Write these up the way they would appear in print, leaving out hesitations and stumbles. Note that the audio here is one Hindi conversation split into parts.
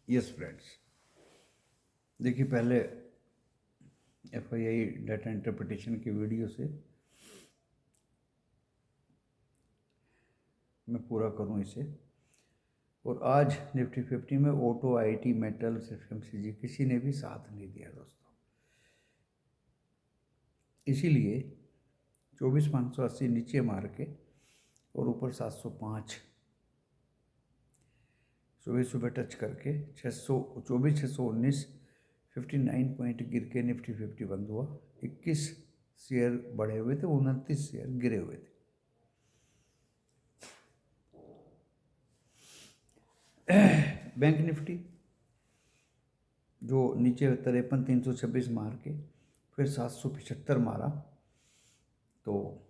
यस फ्रेंड्स, देखिए पहले एफआईआई डाटा इंटरप्रिटेशन की वीडियो से मैं पूरा करूं इसे। और आज निफ्टी 50 में ऑटो, आईटी, मेटल्स, एफएमसीजी किसी ने भी साथ नहीं दिया दोस्तों। इसीलिए 24,580 नीचे मार के और ऊपर 705 सुबह सुबह टच करके 24,619 59 पॉइंट गिर के निफ्टी 50 बंद हुआ। 21 शेयर बढ़े हुए थे, 29 शेयर गिरे हुए थे। बैंक निफ्टी जो नीचे 53,326 मार के फिर 775 मारा, तो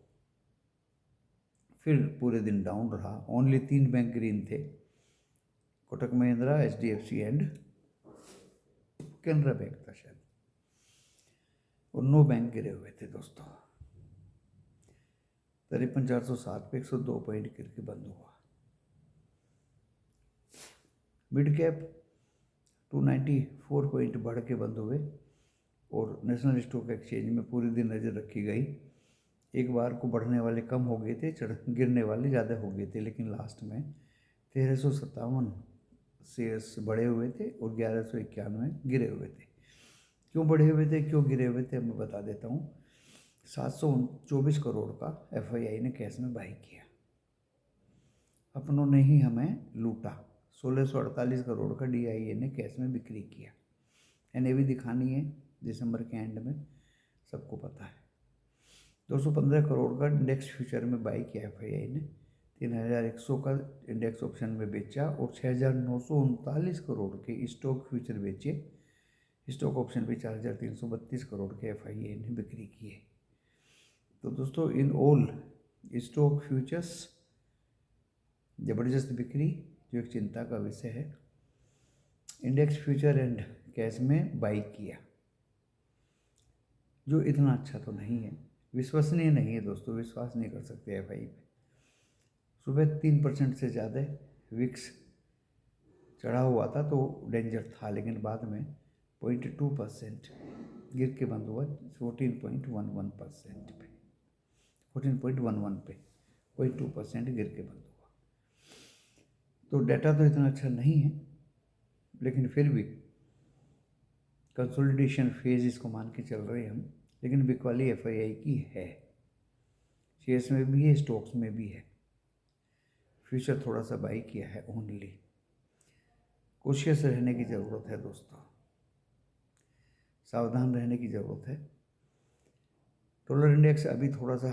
फिर पूरे दिन डाउन रहा। ओनली 3 बैंक ग्रीन थे, Kotak Mahindra, HDFC and Canara bank था शायद, और 9 बैंक गिरे हुए थे दोस्तों। 53,407 पे 102 पॉइंट गिर के बंद हुआ। मिड कैप 294 पॉइंट बढ़ के बंद हुए और नेशनल स्टॉक एक्सचेंज में पूरे दिन नज़र रखी गई। एक बार को बढ़ने वाले कम हो गए थे, गिरने वाले ज़्यादा हो गए थे, लेकिन लास्ट में 1357 शेयर्स बढ़े हुए थे और 1191 गिरे हुए थे। क्यों बढ़े हुए थे, क्यों गिरे हुए थे, मैं बता देता हूँ। 724 करोड़ का एफआईआई ने कैश में बाई किया, अपनों ने ही हमें लूटा। 1648 करोड़ का डीआईए ने कैश में बिक्री किया। एनएवी दिखानी है दिसंबर के एंड में, सबको पता है। 215 करोड़ का इंडेक्स फ्यूचर में बाई किया एफआईआई ने। 3100 का इंडेक्स ऑप्शन में बेचा और 6,939 करोड़ के स्टॉक फ्यूचर बेचे। स्टॉक ऑप्शन पे 4,332 करोड़ के एफआईआई ने बिक्री किए। तो दोस्तों, इन ऑल स्टॉक फ्यूचर्स ज़बरदस्त बिक्री, जो एक चिंता का विषय है। इंडेक्स फ्यूचर एंड कैश में बाई किया, जो इतना अच्छा तो नहीं है, विश्वसनीय नहीं है दोस्तों, विश्वास नहीं कर सकते एफआई पे। सुबह 3% से ज़्यादा विक्स चढ़ा हुआ था तो डेंजर था, लेकिन बाद में 0.2% गिर के बंद हुआ 14.11% पे, 14.11 पे 0.2% गिर के बंद हुआ। तो डाटा तो इतना अच्छा नहीं है, लेकिन फिर भी कंसोलिडेशन फेज इसको मान के चल रहे हैं हम। लेकिन बिकवाली एफआईआई की है, शेयर्स में भी है, स्टॉक्स में भी है। फ्यूचर थोड़ा सा बाई किया है ओनली। कोशिश रहने की ज़रूरत है दोस्तों, सावधान रहने की ज़रूरत है। डॉलर इंडेक्स अभी थोड़ा सा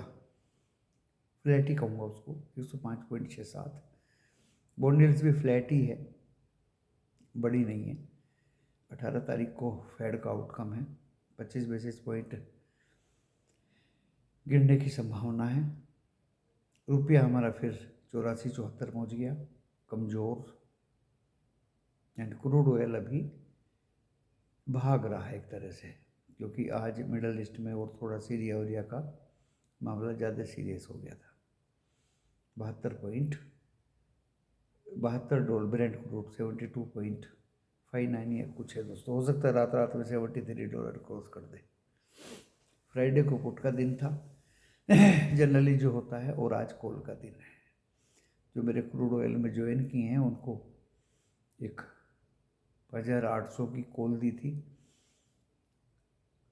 फ्लैट ही कहूँगा उसको, 105.67। बॉन्ड यील्ड्स भी फ्लैट ही है, बड़ी नहीं है। 18 तारीख को फेड का आउटकम है, 25 बेसिस पॉइंट गिरने की संभावना है। रुपया हमारा फिर 84-74 पहुँच गया, कमज़ोर। एंड क्रूड ऑयल अभी भाग रहा है एक तरह से, क्योंकि आज मिडल ईस्ट में और थोड़ा सीरिया वरिया का मामला ज़्यादा सीरियस हो गया था। 72 डॉलर ब्रेंट क्रूड 72.59 या कुछ है दोस्तों। हो सकता है रात रात में $73 क्रॉस कर दे। फ्राइडे को पुट का दिन था जनरली जो होता है, और आज कॉल का दिन है। जो मेरे क्रूड ऑयल में ज्वाइन किए हैं उनको एक 5,800 की कॉल दी थी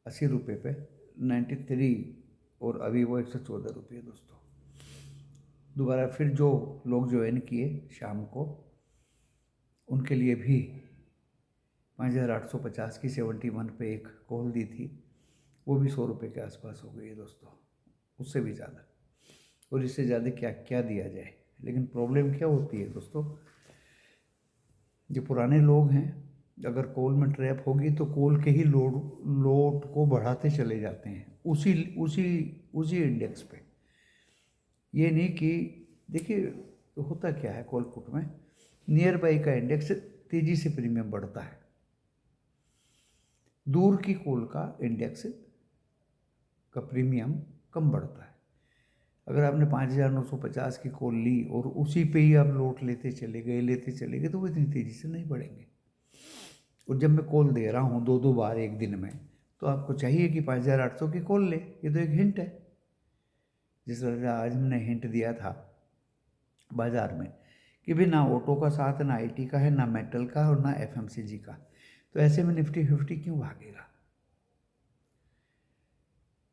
80 रुपये पे, 93, और अभी वो 114 रुपये दोस्तों। दोबारा फिर जो लोग ज्वाइन किए शाम को, उनके लिए भी 5,850 की 71 पे एक कॉल दी थी, वो भी 100 रुपये के आसपास हो गई है दोस्तों, उससे भी ज़्यादा। और इससे ज़्यादा क्या क्या दिया जाए। लेकिन प्रॉब्लम क्या होती है दोस्तों, जो पुराने लोग हैं, अगर कॉल में ट्रैप होगी तो कॉल के ही लोड को बढ़ाते चले जाते हैं उसी उसी उसी इंडेक्स पे। ये नहीं कि देखिए होता क्या है, कॉल पुट में नियर बाई का इंडेक्स तेजी से प्रीमियम बढ़ता है, दूर की कॉल का इंडेक्स का प्रीमियम कम बढ़ता है। अगर आपने 5,950 की कॉल ली और उसी पे ही आप लोट लेते चले गए तो वो इतनी तेज़ी से नहीं बढ़ेंगे। और जब मैं कॉल दे रहा हूँ 2-2 बार एक दिन में, तो आपको चाहिए कि 5800 की कॉल ले। ये तो एक हिंट है। जिस तरह से आज हमने हिंट दिया था बाजार में कि भाई ना ऑटो का साथ, ना आईटी का है, ना मेटल का और ना एफएमसीजी का, तो ऐसे में निफ्टी 50 क्यों भागेगा?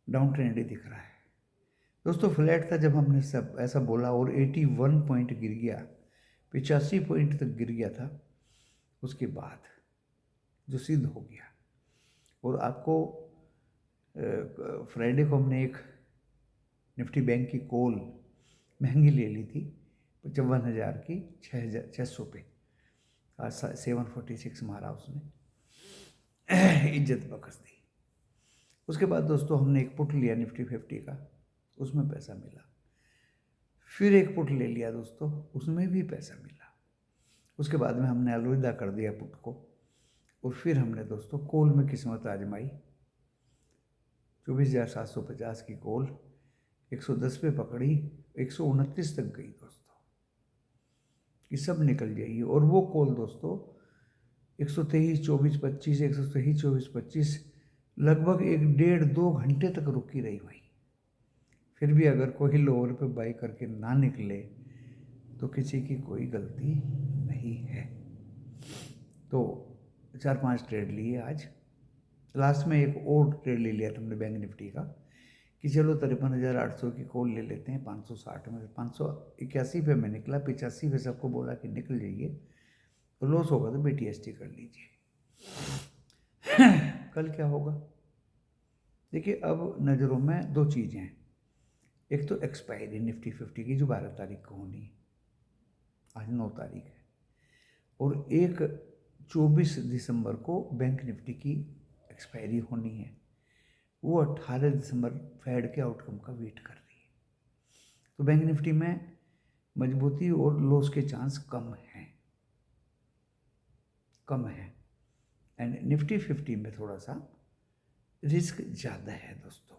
डाउन ट्रेंड ही दिख रहा है दोस्तों। फ्लैट था जब हमने सब ऐसा बोला और 81 पॉइंट गिर गया, 85 पॉइंट तक गिर गया था। उसके बाद जो सिद्ध हो गया, और आपको फ्राइडे को हमने एक निफ्टी बैंक की कॉल महंगी ले ली थी 55,000 की, 6,600 पे। आज 746 मारा उसने, इज्जत बख्श दी। उसके बाद दोस्तों हमने एक पुट लिया निफ्टी 50 का, उसमें पैसा मिला। फिर एक पुट ले लिया दोस्तों, उसमें भी पैसा मिला। उसके बाद में हमने अलविदा कर दिया पुट को, और फिर हमने दोस्तों कॉल में किस्मत आजमाई। 24,750 की कॉल 110 पे पकड़ी, 129 तक गई दोस्तों कि सब निकल जाइए। और वो कॉल दोस्तों 123, 24, 25, 123, 24, 25 लगभग 1-1.5-2 घंटे तक रुकी रही भाई। फिर भी अगर कोई लोअर पे बाई करके ना निकले तो किसी की कोई गलती नहीं है। तो 4-5 ट्रेड लिए आज। लास्ट में एक और ट्रेड ले लिया था हमने बैंक निफ्टी का कि चलो 53,800 की कॉल ले लेते हैं 560 में। 581 पे मैं निकला, 85 पे सबको बोला कि निकल जाइए, तो लॉस होगा तो BTST कर लीजिए। कल क्या होगा देखिए। अब नज़रों में दो चीज़ें हैं। एक तो एक्सपायरी निफ्टी 50 की जो 12 तारीख को होनी है, आज 9 तारीख है, और एक 24 दिसंबर को बैंक निफ्टी की एक्सपायरी होनी है। वो 18 दिसंबर फेड के आउटकम का वेट कर रही है। तो बैंक निफ्टी में मजबूती और लॉस के चांस कम हैं, कम है। एंड निफ्टी 50 में थोड़ा सा रिस्क ज़्यादा है दोस्तों।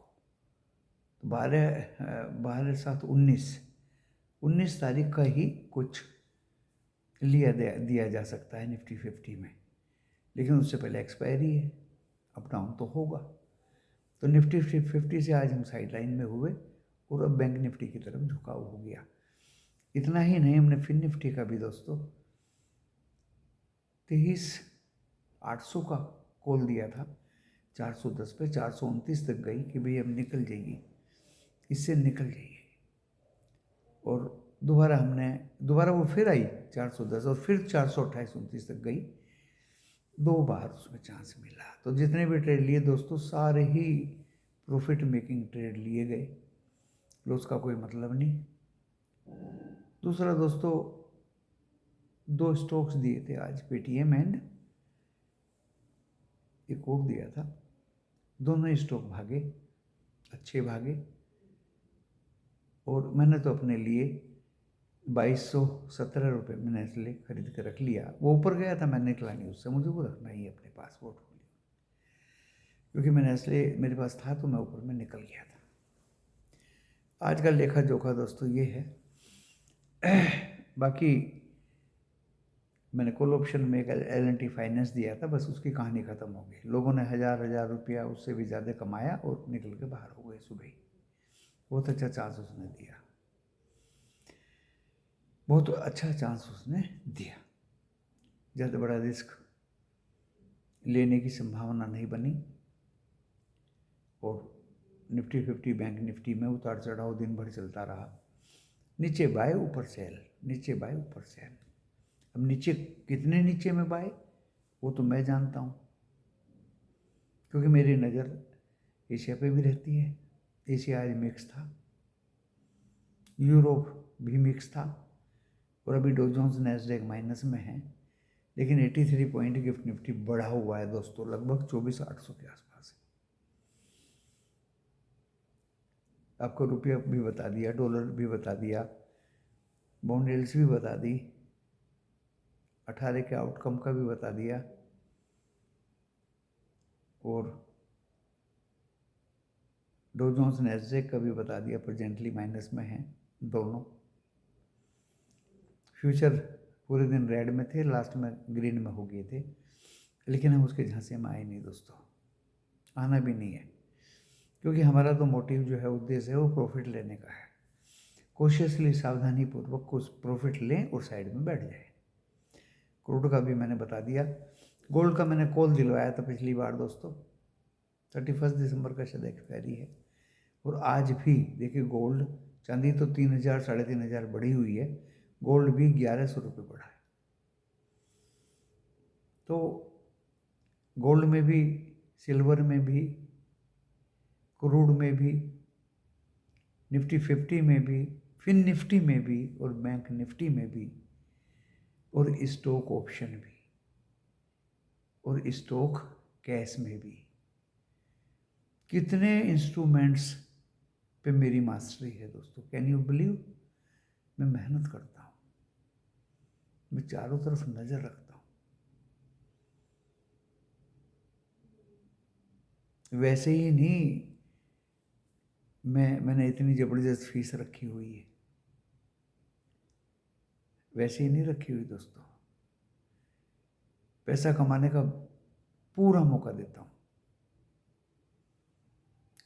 तो 19 तारीख का ही कुछ दिया जा सकता है निफ्टी 50 में, लेकिन उससे पहले एक्सपायरी है, अप डाउन तो होगा। तो निफ्टी 50 से आज हम साइड लाइन में हुए और अब बैंक निफ्टी की तरफ झुकाव हो गया। इतना ही नहीं, हमने फिन निफ्टी का भी दोस्तों 23,800 का कॉल दिया था 410 पे, 429 तक गई कि भाई अब निकल जाइए, इससे निकल जाइए। और दोबारा वो फिर आई 410 और फिर 428-29 तक गई। 2 बार उसमें चांस मिला। तो जितने भी ट्रेड लिए दोस्तों सारे ही प्रॉफिट मेकिंग ट्रेड लिए गए, लॉस का कोई मतलब नहीं। दूसरा दोस्तों 2 स्टॉक्स दिए थे आज, पेटीएम एंड एक और दिया था। दोनों ही स्टॉक भागे, अच्छे भागे, और मैंने तो अपने लिए 2217 रुपये में नेस्ले खरीद कर रख लिया। वो ऊपर गया था, मैं निकला नहीं उससे, मुझे वो रखना ही अपने पास पोर्टफोलियो, क्योंकि मैं नेस्ले मेरे पास था तो मैं ऊपर में निकल गया था। आज का लेखा जोखा दोस्तों ये है। बाकी मैंने कॉल ऑप्शन में एक L&T फाइनेंस दिया था, बस उसकी कहानी ख़त्म हो गई। लोगों ने हज़ार रुपया उससे भी ज़्यादा कमाया और निकल के बाहर हो गए सुबह ही। बहुत अच्छा चांस उसने दिया, बहुत अच्छा चांस उसने दिया। ज़्यादा बड़ा रिस्क लेने की संभावना नहीं बनी। और निफ्टी 50 बैंक निफ्टी में उतार चढ़ाव दिन भर चलता रहा। नीचे बाय ऊपर सेल, नीचे बाय ऊपर सेल। अब नीचे कितने नीचे में बाय वो तो मैं जानता हूँ, क्योंकि मेरी नज़र एशिया पे भी रहती है। एशिया आज मिक्स था, यूरोप भी मिक्स था, और अभी डो जोन्स नैस्डैक माइनस में है, लेकिन 83 पॉइंट गिफ्ट निफ्टी बढ़ा हुआ है दोस्तों, लगभग 24,800 के आसपास है। आपको रुपया भी बता दिया, डॉलर भी बता दिया, बॉन्ड यील्ड्स भी बता दी, 18 के आउटकम का भी बता दिया, और डो जोन्स नैस्डैक का भी बता दिया, प्रेजेंटली माइनस में है दोनों। फ्यूचर पूरे दिन रेड में थे, लास्ट में ग्रीन में हो गए थे। लेकिन हम उसके झांसे में आए नहीं दोस्तों, आना भी नहीं है, क्योंकि हमारा तो मोटिव जो है, उद्देश्य है, वो प्रॉफिट लेने का है। कॉशियसली, सावधानी पूर्वक कुछ प्रॉफिट लें और साइड में बैठ जाए। क्रूड का भी मैंने बता दिया। गोल्ड का मैंने कॉल दिलवाया था पिछली बार दोस्तों, 31 दिसंबर का शायद एक्सपायरी है। और आज भी देखिए गोल्ड, चांदी तो 3000 3,500 बढ़ी हुई है, गोल्ड भी 1100 रुपये बढ़ा है। तो गोल्ड में भी, सिल्वर में भी, क्रूड में भी, निफ्टी 50 में भी, फिन निफ्टी में भी, और बैंक निफ्टी में भी, और स्टॉक ऑप्शन भी, और स्टॉक कैश में भी, कितने इंस्ट्रूमेंट्स पे मेरी मास्टरी है दोस्तों। Can you believe? मैं मेहनत करता हूँ, मैं चारों तरफ नज़र रखता हूँ। वैसे ही नहीं, मैंने इतनी ज़बरदस्त फीस रखी हुई है, वैसे ही नहीं रखी हुई दोस्तों। पैसा कमाने का पूरा मौका देता हूँ,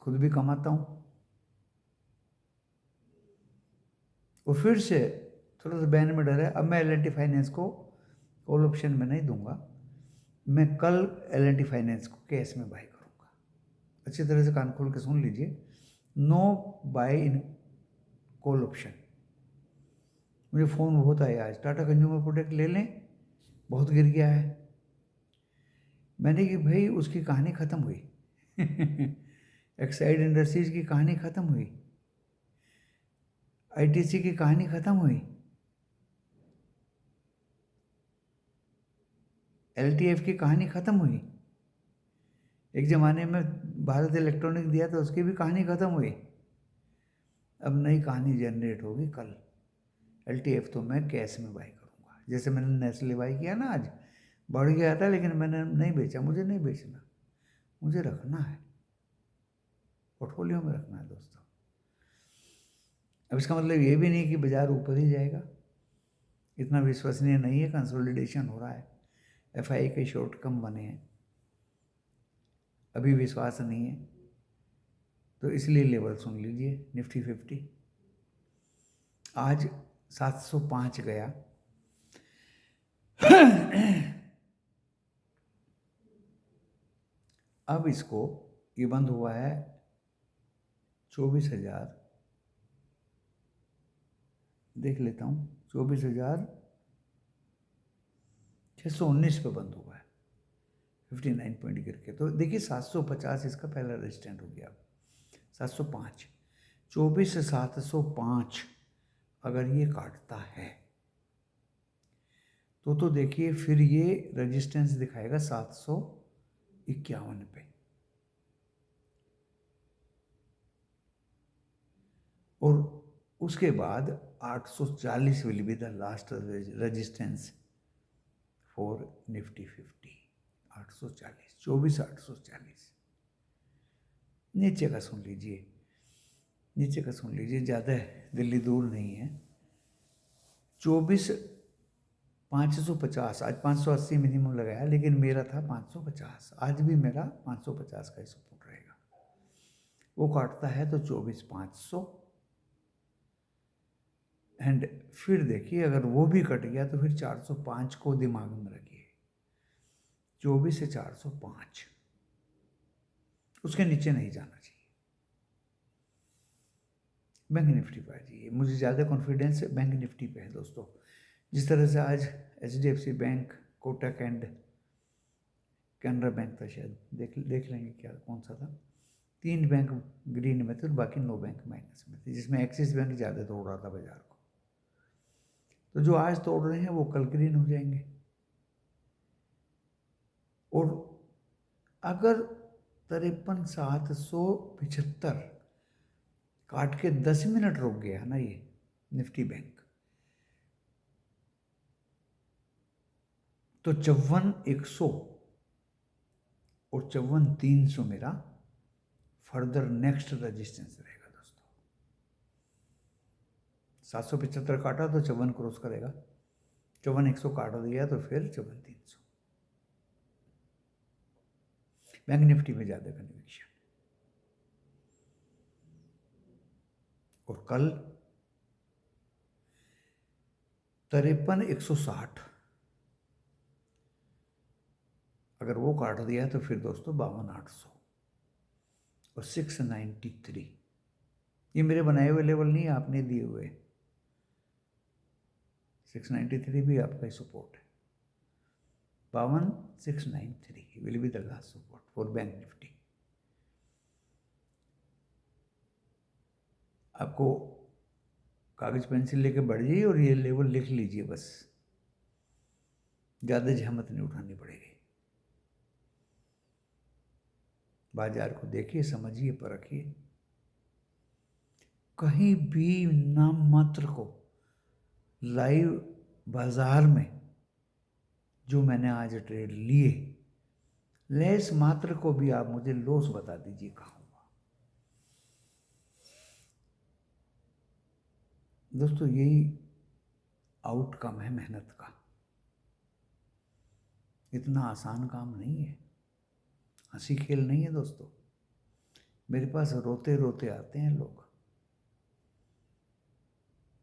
खुद भी कमाता हूँ, और फिर से थोड़ा सा बहन में डर है। अब मैं L&T फाइनेंस को कॉल ऑप्शन में नहीं दूंगा, मैं कल L&T फाइनेंस को कैश में बाय करूंगा। अच्छी तरह से कान खोल के सुन लीजिए, नो बाय इन कॉल ऑप्शन। मुझे फ़ोन बहुत आया आज, टाटा कंज्यूमर प्रोडक्ट ले लें, बहुत गिर गया है। मैंने कि भाई उसकी कहानी ख़त्म हुई एक्साइड इंडस्ट्रीज की कहानी ख़त्म हुई, ITC की कहानी ख़त्म हुई, LTF की कहानी ख़त्म हुई। एक ज़माने में भारत इलेक्ट्रॉनिक दिया तो उसकी भी कहानी ख़त्म हुई। अब नई कहानी जनरेट होगी कल। LTF तो मैं कैश में बाई करूँगा, जैसे मैंने नेस्ले बाई किया ना आज, बढ़ गया था लेकिन मैंने नहीं बेचा। मुझे नहीं बेचना, मुझे रखना है, पोर्टफोलियो में रखना है दोस्तों। अब इसका मतलब ये भी नहीं कि बाजार ऊपर ही जाएगा, इतना विश्वसनीय नहीं है। कंसोलिडेशन हो रहा है, FI के शॉर्ट कम बने हैं, अभी विश्वास नहीं है, तो इसलिए लेवल सुन लीजिए। निफ्टी 50 आज 705 गया अब इसको, ये बंद हुआ है 24,000, देख लेता हूँ, 24,619 पे बंद हुआ है, 59 पॉइंट गिर के। तो देखिए 750 इसका पहला रेजिस्टेंट हो गया। 705, 24,705 अगर ये काटता है तो देखिए फिर ये रेजिस्टेंस दिखाएगा 751 पे, और उसके बाद 840 will be the last resistance for Nifty 50। 840, 24,840 नीचे का सुन लीजिए, नीचे का सुन लीजिए, ज़्यादा दिल्ली दूर नहीं है। 24,550, आज 580 मिनिमम लगाया, लेकिन मेरा था 550, आज भी मेरा 550 का ही सपोर्ट रहेगा। वो काटता है तो 24,500, एंड फिर देखिए अगर वो भी कट गया तो फिर 405 को दिमाग में रखिए, 24 से 405, उसके नीचे नहीं जाना चाहिए। बैंक निफ्टी पे आ जाइए, मुझे ज़्यादा कॉन्फिडेंस बैंक निफ्टी पे है दोस्तों। जिस तरह से आज HDFC bank, Kotak and Canara bank था शायद, देख लेंगे क्या कौन सा था, 3 बैंक ग्रीन में थे और बाकी 9 बैंक माइनस में थे, जिसमें एक्सिस बैंक ज़्यादा तोड़ रहा था बाजार को। तो जो आज तोड़ रहे हैं वो कल ग्रीन हो जाएंगे। और अगर 53,775 काट के 10 मिनट रुक गया ना ये निफ्टी बैंक, तो 54,100 और 54,300 मेरा फर्दर नेक्स्ट रेजिस्टेंस रहेगा दोस्तों। 775 काटा तो 54 क्रॉस करेगा, 54,100 काट दिया तो फिर 54,300। बैंक निफ्टी में ज़्यादा कन्विक्शन। और कल 53,160 अगर वो काट दिया तो फिर दोस्तों 52,800 और 693, ये मेरे बनाए हुए लेवल नहीं, आपने दिए हुए। 693 भी आपका ही सपोर्ट है। 52,693 will be the last support for bank Nifty. आपको कागज पेंसिल लेके बढ़ जाइए और ये लेवल लिख लीजिए, बस ज़्यादा जहमत नहीं उठानी पड़ेगी। बाजार को देखिए, समझिए, परखिए, कहीं भी नाम मात्र को लाइव बाजार में जो मैंने आज ट्रेड लिए, लेस मात्र को भी आप मुझे लॉस बता दीजिए कहाँ हुआ। दोस्तों यही आउटकम है मेहनत का। इतना आसान काम नहीं है, हंसी खेल नहीं है दोस्तों। मेरे पास रोते रोते आते हैं लोग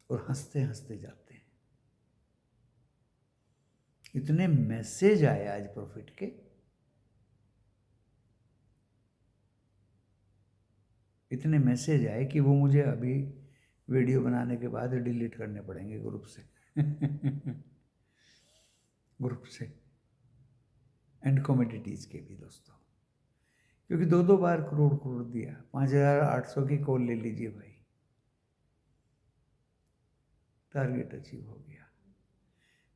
और हंसते हंसते जाते हैं। इतने मैसेज आए आज प्रॉफिट के, इतने मैसेज आए कि वो मुझे अभी वीडियो बनाने के बाद डिलीट करने पड़ेंगे ग्रुप से ग्रुप से एंड कमोडिटीज के भी दोस्तों, क्योंकि 2-2 बार करोड़ करोड़ दिया। 5,800 की कॉल ले लीजिए भाई, टारगेट अचीव हो गया।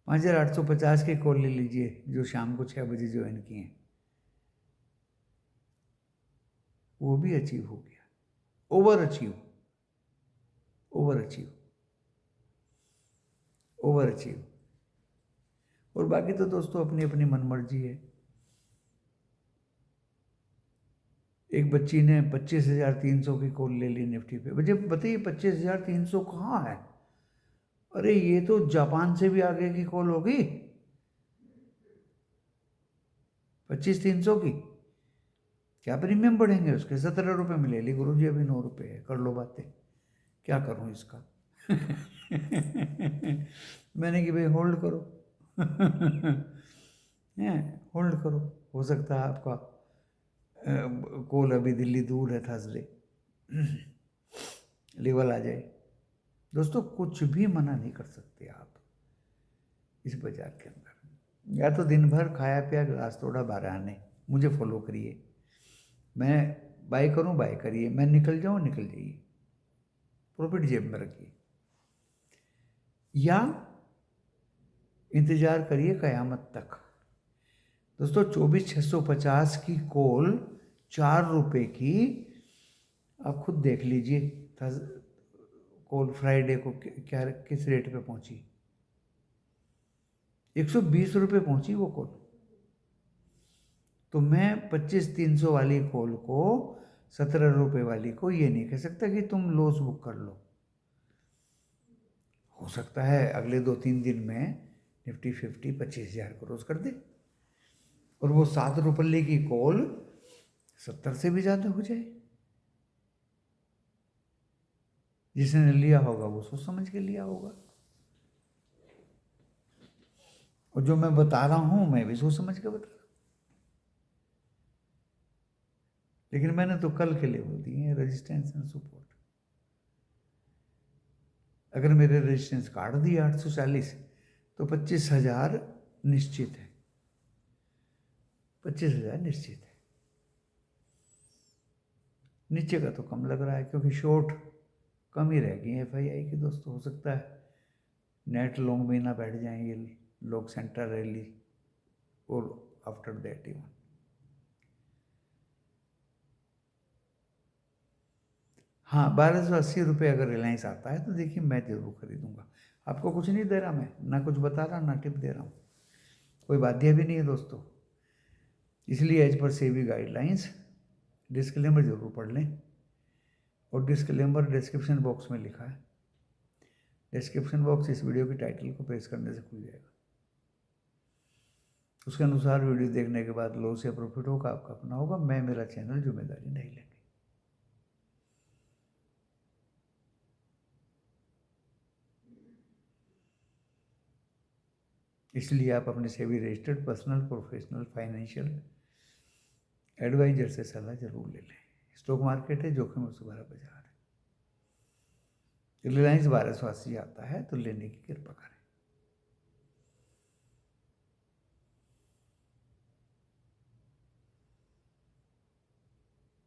5,850 की कॉल ले लीजिए जो शाम को 6 बजे ज्वाइन किए हैं, वो भी अचीव हो गया। Over achieve, over achieve, over achieve. और बाकी तो दोस्तों अपनी अपनी मनमर्जी है। एक बच्ची ने 25,300 की कॉल ले ली निफ्टी पे। मुझे बताइए 25,300 कहाँ है? अरे ये तो जापान से भी आगे की कॉल होगी। 25,300 की क्या प्रीमियम बढ़ेंगे उसके? 17 रुपये में ले ली गुरुजी, अभी 9 रुपये है, कर लो बातें, क्या करूं इसका मैंने कि भाई होल्ड करो होल्ड करो, हो सकता है आपका कॉल अभी दिल्ली दूर है, थर्सडे लेवल आ जाए। दोस्तों कुछ भी मना नहीं कर सकते आप इस बाजार के अंदर। या तो दिन भर खाया पिया गिलास तोड़ा बारह आने, मुझे फॉलो करिए, मैं बाय करूं बाय करिए, मैं निकल जाऊं निकल जाइए, प्रॉफिट जेब में रखिए, या इंतजार करिए कयामत तक। दोस्तों 24,650 की कॉल 4 रुपये की, आप खुद देख लीजिए कॉल फ्राइडे को क्या किस रेट पे पहुंची। 120 रुपये पहुंची वो कॉल। तो मैं 25,300 वाली कॉल को 17 रुपये वाली को ये नहीं कह सकता कि तुम लॉस बुक कर लो। हो सकता है अगले 2-3 दिन में निफ्टी 50 25,000 क्रॉस कर दे और वो 7 रुपये की कॉल 70 से भी ज़्यादा हो जाए। जिसने लिया होगा वो सोच समझ के लिया होगा, और जो मैं बता रहा हूँ मैं भी सोच समझ के बता रहा हूँ। लेकिन मैंने तो कल के लेवल दिए हैं, रेजिस्टेंस एंड सपोर्ट। अगर मेरे रेजिस्टेंस काट दिए 840 तो 25,000 निश्चित है, 25,000 निश्चित है। नीचे का तो कम लग रहा है क्योंकि शॉर्ट कम ही रह गई है FII की दोस्तों। हो सकता है नेट लॉन्ग में ना बैठ जाएंगे लोग सेंटर रैली और आफ्टर दैट इवन। हाँ 1,280 रुपये अगर रिलायंस आता है तो देखिए मैं जरूर खरीदूंगा। आपको कुछ नहीं दे रहा मैं, ना कुछ बता रहा ना टिप दे रहा हूँ, कोई बाध्य भी नहीं है दोस्तों। इसलिए as per SEBI guidelines disclaimer जरूर पढ़ लें, और डिस्क्लेमर डिस्क्रिप्शन बॉक्स में लिखा है। डिस्क्रिप्शन बॉक्स इस वीडियो की टाइटल को प्रेस करने से खुल जाएगा। उसके अनुसार वीडियो देखने के बाद लॉस या प्रॉफिट होगा आपका अपना होगा, मैं मेरा चैनल जिम्मेदारी नहीं लेंगे। इसलिए आप अपने SEBI registered personal professional financial advisor से सलाह जरूर ले लें। स्टॉक मार्केट है, जोखिम से भरा बाजार है। रिलायंस 1280 आता है तो लेने की कृपा करें।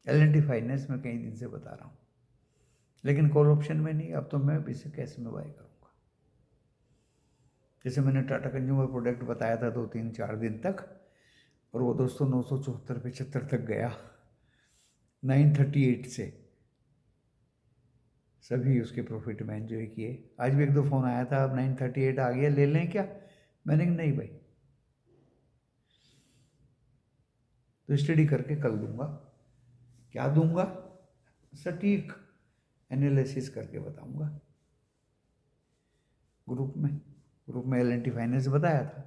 L&T फाइनेंस में कई दिन से बता रहा हूँ, लेकिन कॉल ऑप्शन में नहीं। अब तो मैं इसे कैश में बाय करूँगा। जैसे मैंने टाटा कंज्यूमर प्रोडक्ट बताया था 2-3-4 दिन तक, और वो दोस्तों 974-75 तक गया 938 से। सभी उसके प्रॉफिट में एंजॉय किए। आज भी 1-2 फ़ोन आया था, अब 938 आ गया, ले लें क्या? मैंने कहा नहीं भाई, तो स्टडी करके कल दूंगा। क्या दूंगा? सटीक एनालिसिस करके बताऊंगा। ग्रुप में L&T फाइनेंस बताया था,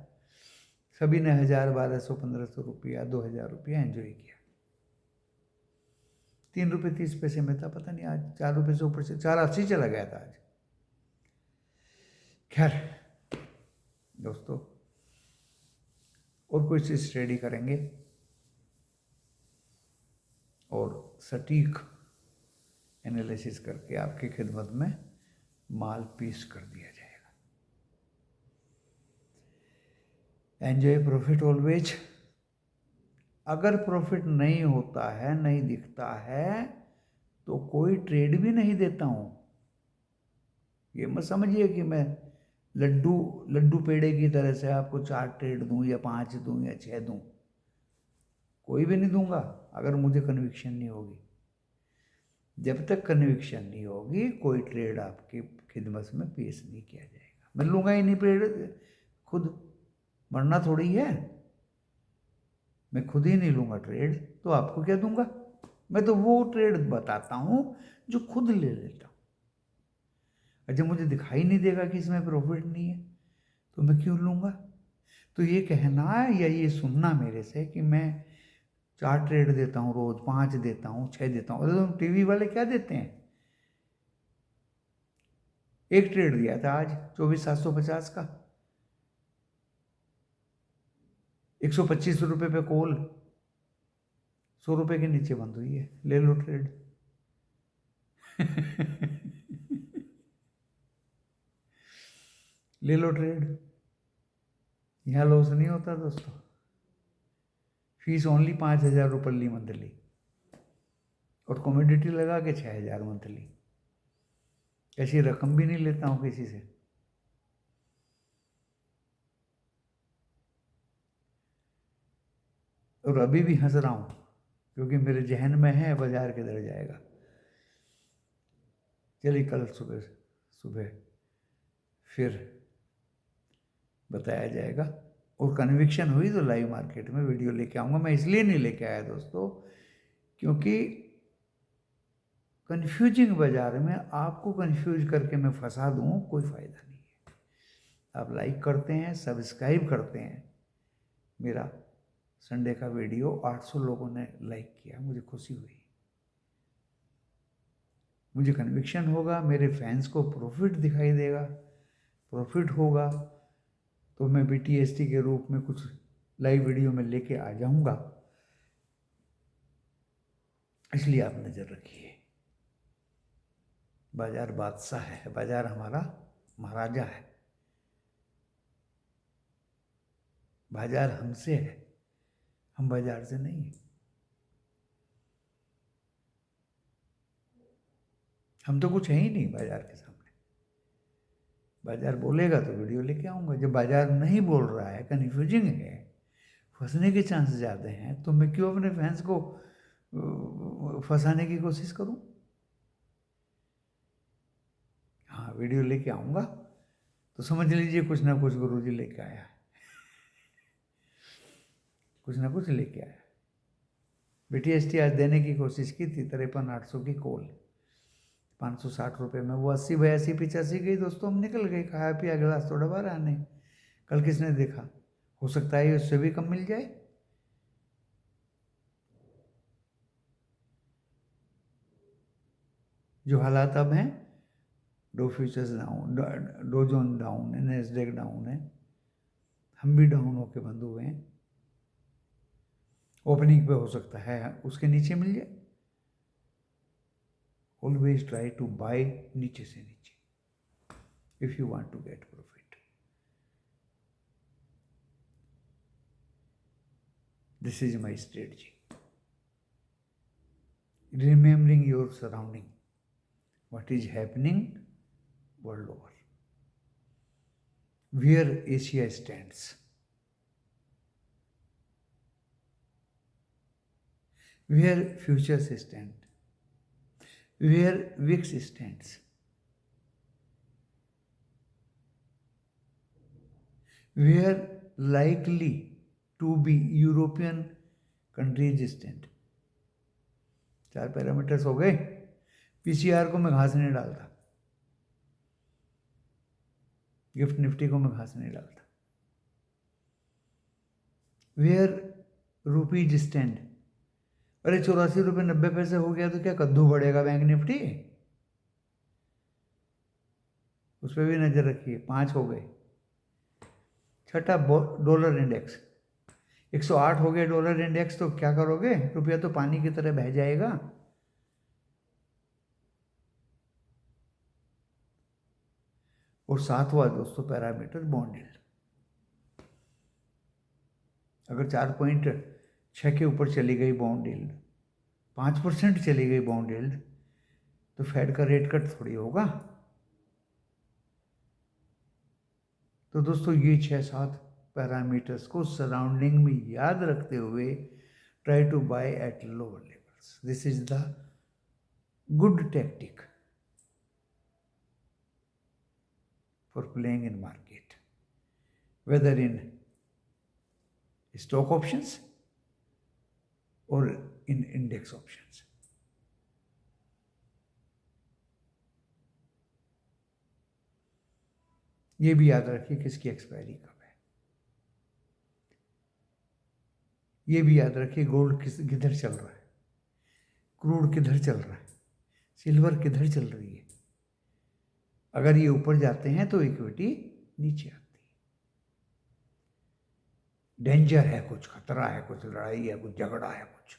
सभी ने 1000, 1200, 1500 रुपया, 2000 रुपया एंजॉय किया। 3 रुपये 30 पैसे में था, पता नहीं आज 4 रुपये से ऊपर से 4.80 चला गया था आज। खैर दोस्तों, और कोई चीज स्टडी करेंगे और सटीक एनालिसिस करके आपकी खिदमत में माल पेश कर दिया जाएगा। Enjoy profit always. अगर प्रॉफिट नहीं होता है, नहीं दिखता है, तो कोई ट्रेड भी नहीं देता हूं। ये मत समझिए कि मैं लड्डू पेड़े की तरह से आपको 4 ट्रेड दूं या 5 दूं या 6 दूं। कोई भी नहीं दूंगा अगर मुझे कन्विक्शन नहीं होगी। जब तक कन्विक्शन नहीं होगी, कोई ट्रेड आपकी खिदमत में पेश नहीं किया जाएगा। मैं लूंगा ही नहीं ट्रेड, खुद मरना थोड़ी है। मैं खुद ही नहीं लूंगा ट्रेड, तो आपको क्या दूंगा? मैं तो वो ट्रेड बताता हूं जो खुद ले लेता हूं। और जब मुझे दिखाई नहीं देगा कि इसमें प्रॉफिट नहीं है, तो मैं क्यों लूंगा? तो ये कहना या ये सुनना मेरे से कि मैं 4 ट्रेड देता हूँ रोज, 5 देता हूँ, 6 देता हूँ, अरे तो टीवी वाले क्या देते हैं? 1 ट्रेड दिया था आज 24,750 का, 125 रुपये पे कॉल, 100 रुपये के नीचे बंद हुई है, ले लो ट्रेड। ले लो ट्रेड, यहाँ लॉस नहीं होता दोस्तों। फीस ओनली 5,000 रुपये ली मंथली, और कॉमोडिटी लगा के 6,000 मंथली। ऐसी रकम भी नहीं लेता हूँ किसी से। और अभी भी हंस रहा हूँ क्योंकि मेरे जहन में है बाजार किधर जाएगा। चलिए कल सुबह फिर बताया जाएगा, और कन्विक्शन हुई तो लाइव मार्केट में वीडियो लेके आऊँगा। मैं इसलिए नहीं लेके आया दोस्तों क्योंकि कन्फ्यूजिंग बाजार में आपको कन्फ्यूज करके मैं फंसा दूँ, कोई फ़ायदा नहीं है। आप लाइक करते हैं, सब्सक्राइब करते हैं। मेरा संडे का वीडियो 800 लोगों ने लाइक किया, मुझे खुशी हुई। मुझे कन्विक्शन होगा, मेरे फैंस को प्रॉफिट दिखाई देगा, प्रॉफिट होगा तो मैं BTST के रूप में कुछ लाइव वीडियो में लेके आ जाऊंगा। इसलिए आप नज़र रखिए। बाजार बादशाह है, बाजार हमारा महाराजा है। बाजार हमसे है, हम बाजार से नहीं है। हम तो कुछ है ही नहीं बाजार के सामने। बाजार बोलेगा तो वीडियो लेके आऊँगा। जब बाजार नहीं बोल रहा है, कन्फ्यूजिंग है, फंसने के चांस ज़्यादा हैं, तो मैं क्यों अपने फैंस को फंसाने की कोशिश करूं? हाँ, वीडियो लेके आऊँगा तो समझ लीजिए कुछ ना कुछ गुरुजी लेके आया है, कुछ ना कुछ लेके आया। BTST आज देने की कोशिश की थी, 53,800 की कॉल, 560 रुपये में वो 80, 82, 85 गई दोस्तों। हम निकल गए, खाया पिया गिलास थोड़ा बार आने। कल किसने देखा? हो सकता है उससे भी कम मिल जाए। जो हालात अब हैं, Dow futures down, Dow Jones down है, नैस्डैक डाउन है, हम भी डाउन होके बंद हुए हैं। ओपनिंग पे हो सकता है उसके नीचे मिल जाए। ऑलवेज ट्राई टू बाय नीचे से नीचे if you want to get profit. This is my strategy. Remembering your surrounding, what is happening world over, where Asia stands, where futures stand, where VIX stands, where likely to be European countries stand। 4 parameters हो गए। पीसीआर को मैं घास नहीं डालता, गिफ्ट निफ्टी को मैं घास नहीं डालता। वेयर रुपीज स्टैंड, अरे 84 रुपये 90 पैसे हो गया तो क्या कद्दू बढ़ेगा बैंक निफ्टी? उस पर भी नजर रखिए। 5 हो गए। छठा डॉलर इंडेक्स 108 हो गए। डॉलर इंडेक्स तो क्या करोगे? रुपया तो पानी की तरह बह जाएगा। और 7वां दोस्तों पैरामीटर बॉन्ड यील्ड। अगर 4.6 के ऊपर चली गई बॉन्ड यील्ड, 5% चली गई बॉन्ड यील्ड, तो फेड का रेट कट थोड़ी होगा। तो दोस्तों ये 6-7 पैरामीटर्स को सराउंडिंग में याद रखते हुए try to buy at lower levels. This is the good tactic for playing in market, whether in stock options or in index options। ये भी याद रखिए किसकी एक्सपायरी कब है। ये भी याद रखिए गोल्ड किधर चल रहा है, क्रूड किधर चल रहा है, सिल्वर किधर चल रही है। अगर ये ऊपर जाते हैं तो इक्विटी नीचे आती है। डेंजर है, कुछ खतरा है, कुछ लड़ाई है, कुछ झगड़ा है, कुछ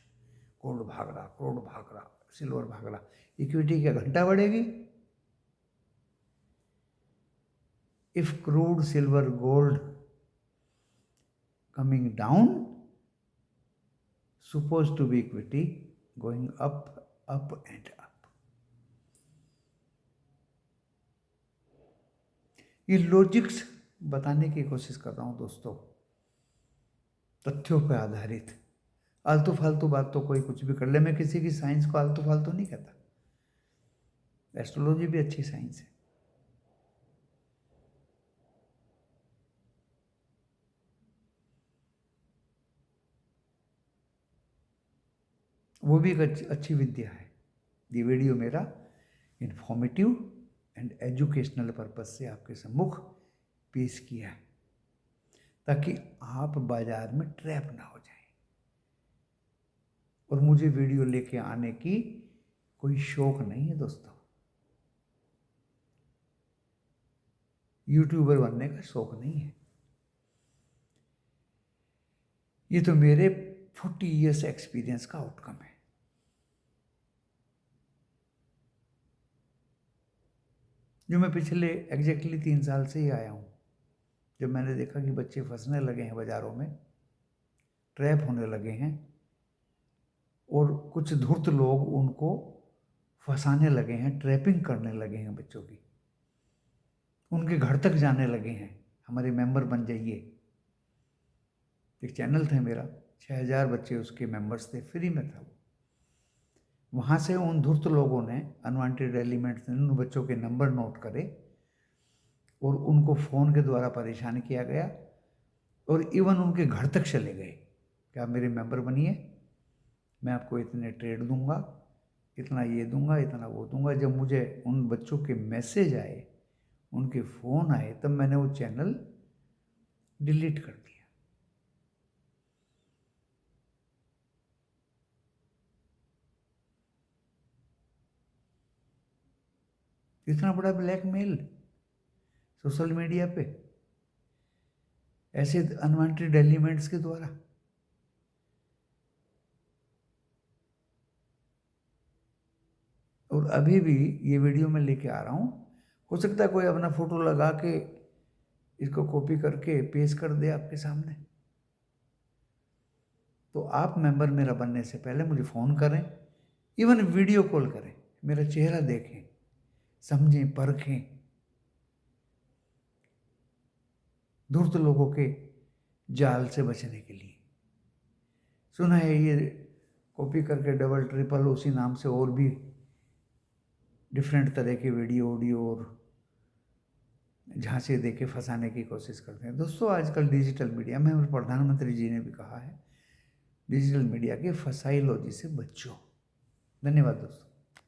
गोल्ड भाग रहा, क्रूड भाग रहा, सिल्वर भाग रहा, इक्विटी क्या घंटा बढ़ेगी? If crude silver gold coming down, supposed to be equity going up, up and up। ये लॉजिक्स बताने की कोशिश कर रहा हूं दोस्तों, तथ्यों पर आधारित। आलतू फालतू बात तो कोई कुछ भी कर ले, मैं किसी की साइंस को आलतू फालतू नहीं कहता। एस्ट्रोलॉजी भी अच्छी साइंस है। वो भी एक अच्छी विद्या है। ये वीडियो मेरा इंफॉर्मेटिव एंड एजुकेशनल पर्पज से आपके सम्मुख पेश किया है, ताकि आप बाजार में ट्रैप ना हो जाएं। और मुझे वीडियो लेके आने की कोई शौक नहीं है दोस्तों, यूट्यूबर बनने का शौक नहीं है। ये तो मेरे 40 इयर्स एक्सपीरियंस का आउटकम है। जो मैं पिछले एग्जैक्टली 3 साल से ही आया हूँ, जब मैंने देखा कि बच्चे फंसने लगे हैं बाज़ारों में, ट्रैप होने लगे हैं, और कुछ धूर्त लोग उनको फंसाने लगे हैं, ट्रैपिंग करने लगे हैं बच्चों की, उनके घर तक जाने लगे हैं। हमारे मेंबर बन जाइए। एक चैनल था मेरा, 6000 बच्चे उसके मेंबर्स थे, फ्री में था वो। वहाँ से उन धूर्त लोगों ने, अनवांटेड एलिमेंट्स ने, उन बच्चों के नंबर नोट करे और उनको फ़ोन के द्वारा परेशान किया गया, और इवन उनके घर तक चले गए कि आप मेरे मेंबर बनिए, मैं आपको इतने ट्रेड दूंगा, इतना ये दूंगा, इतना वो दूंगा। जब मुझे उन बच्चों के मैसेज आए, उनके फ़ोन आए, तब मैंने वो चैनल डिलीट कर दिया। इतना बड़ा ब्लैकमेल सोशल मीडिया पे ऐसे अनवांटेड एलिमेंट्स के द्वारा। और अभी भी ये वीडियो मैं लेके आ रहा हूँ, हो सकता है कोई अपना फोटो लगा के इसको कॉपी करके पेश कर दे आपके सामने। तो आप मेंबर मेरा बनने से पहले मुझे फ़ोन करें, इवन वीडियो कॉल करें, मेरा चेहरा देखें, समझें, परखें। धूर्त लोगों के जाल से बचने के लिए। सुना है ये कॉपी करके डबल ट्रिपल उसी नाम से और भी डिफरेंट तरह के वीडियो ऑडियो और झांसे दे के फंसाने की कोशिश करते हैं। दोस्तों, आजकल डिजिटल मीडिया में हमारे प्रधानमंत्री जी ने भी कहा है, डिजिटल मीडिया के फसाइलॉजी से बचो। धन्यवाद दोस्तों।